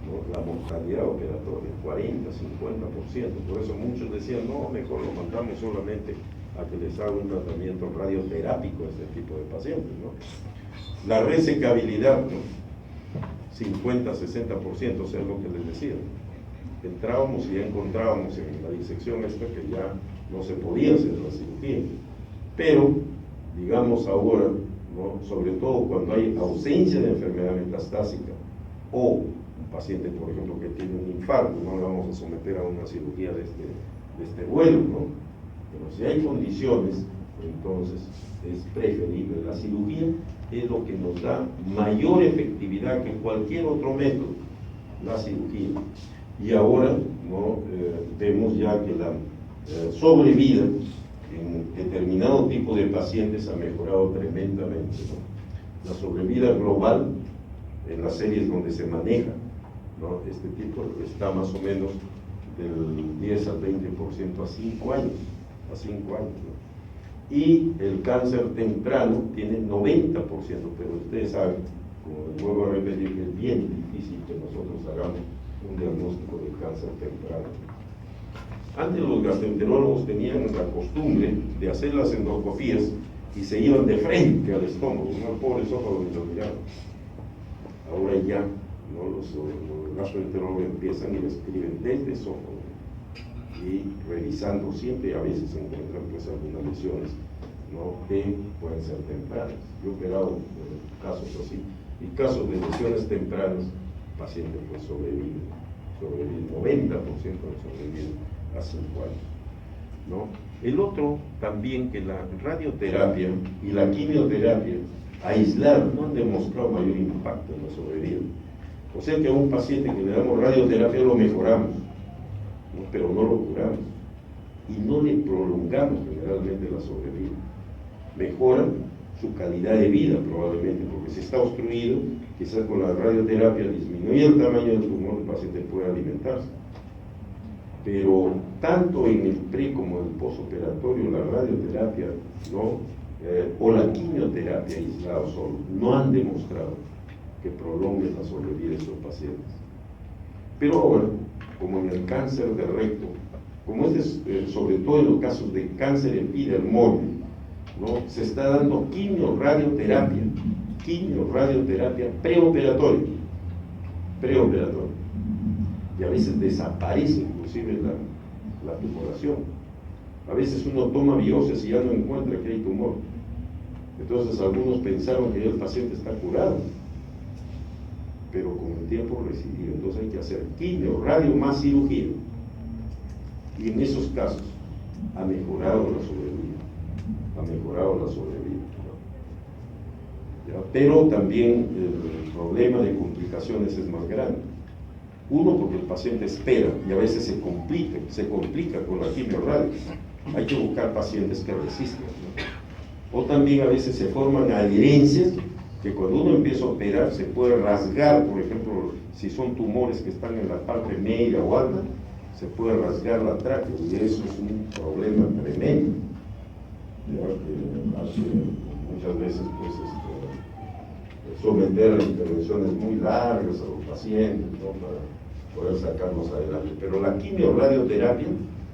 ¿no? La mortalidad operatoria, 40-50%. Por eso muchos decían, no, mejor lo mandamos solamente a que les haga un tratamiento radioterápico a este tipo de pacientes, ¿no? La resecabilidad, ¿no? 50-60%, o sea, es lo que les decía. Entrábamos y ya encontrábamos en la disección esta que ya no se podía hacer la cirugía. Pero, digamos ahora, ¿no? Sobre todo cuando hay ausencia de enfermedad metastásica o un paciente, por ejemplo, que tiene un infarto, no le vamos a someter a una cirugía de este vuelo, ¿no? Pero si hay condiciones, entonces es preferible. La cirugía es lo que nos da mayor efectividad que cualquier otro método, la cirugía. Y ahora, ¿no? Vemos ya que la sobrevida en determinado tipo de pacientes ha mejorado tremendamente, ¿no? La sobrevida global en las series donde se maneja, ¿no? Este tipo está más o menos del 10 al 20% a 5 años, ¿no? Y el cáncer temprano tiene 90%, pero ustedes saben, como vuelvo a repetir, que es bien difícil que nosotros hagamos un diagnóstico de cáncer temprano. Antes los gastroenterólogos tenían la costumbre de hacer las endoscopías y se iban de frente al estómago, ¿no? El pobre esófago ni lo miraban. Ahora ya, ¿no? Los gastroenterólogos empiezan y lo escriben desde esófago, y revisando siempre, a veces se encuentran pues algunas lesiones, ¿no? Que pueden ser tempranas. Yo he operado casos así, y casos de lesiones tempranas, pacientes pues sobreviven, 90% sobreviven a 5 años, ¿no? El otro también, que la radioterapia y la quimioterapia aisladas no han demostrado mayor impacto en la sobrevida. O sea que a un paciente que le damos radioterapia lo mejoramos, ¿no? Pero no lo curamos. y no le prolongamos generalmente la sobrevida. Mejora su calidad de vida probablemente, porque si está obstruido, quizás con la radioterapia disminuye el tamaño del tumor, el paciente puede alimentarse. Pero tanto en el pre como en el postoperatorio, la radioterapia, ¿no? O la quimioterapia aislada solo, no han demostrado que prolongue la sobrevida de estos pacientes. Pero ahora, como en el cáncer de recto, como sobre todo en los casos de cáncer epidermoide, ¿no? Se está dando quimio-radioterapia preoperatoria, y a veces desaparece inclusive la tumoración. A veces uno toma biopsias y ya no encuentra que hay tumor. Entonces algunos pensaron que el paciente está curado, pero con el tiempo recidió. Entonces hay que hacer quimio, radio más cirugía. Y en esos casos ha mejorado la sobrevida. ¿Ya? Pero también el problema de complicaciones es más grande. Uno, porque el paciente espera y a veces se complica con la quimio-radio. Hay que buscar pacientes que resistan, ¿no? O también a veces se forman adherencias que cuando uno empieza a operar se puede rasgar, por ejemplo, si son tumores que están en la parte media o alta, se puede rasgar la tráquea y eso es un problema tremendo, ¿ya? Que hace muchas veces pues, someter a intervenciones muy largas a los pacientes, ¿no? Para poder sacarlos adelante. Pero la quimio-radioterapia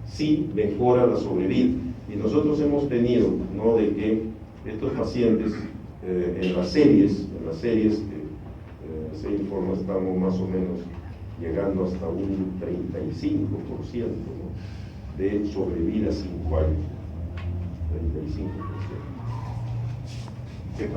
sí mejora la sobrevida. Y nosotros hemos tenido, ¿no?, de que estos pacientes en las series que se informa, estamos más o menos llegando hasta un 35%, ¿no?, de sobrevida 5 años. 35%.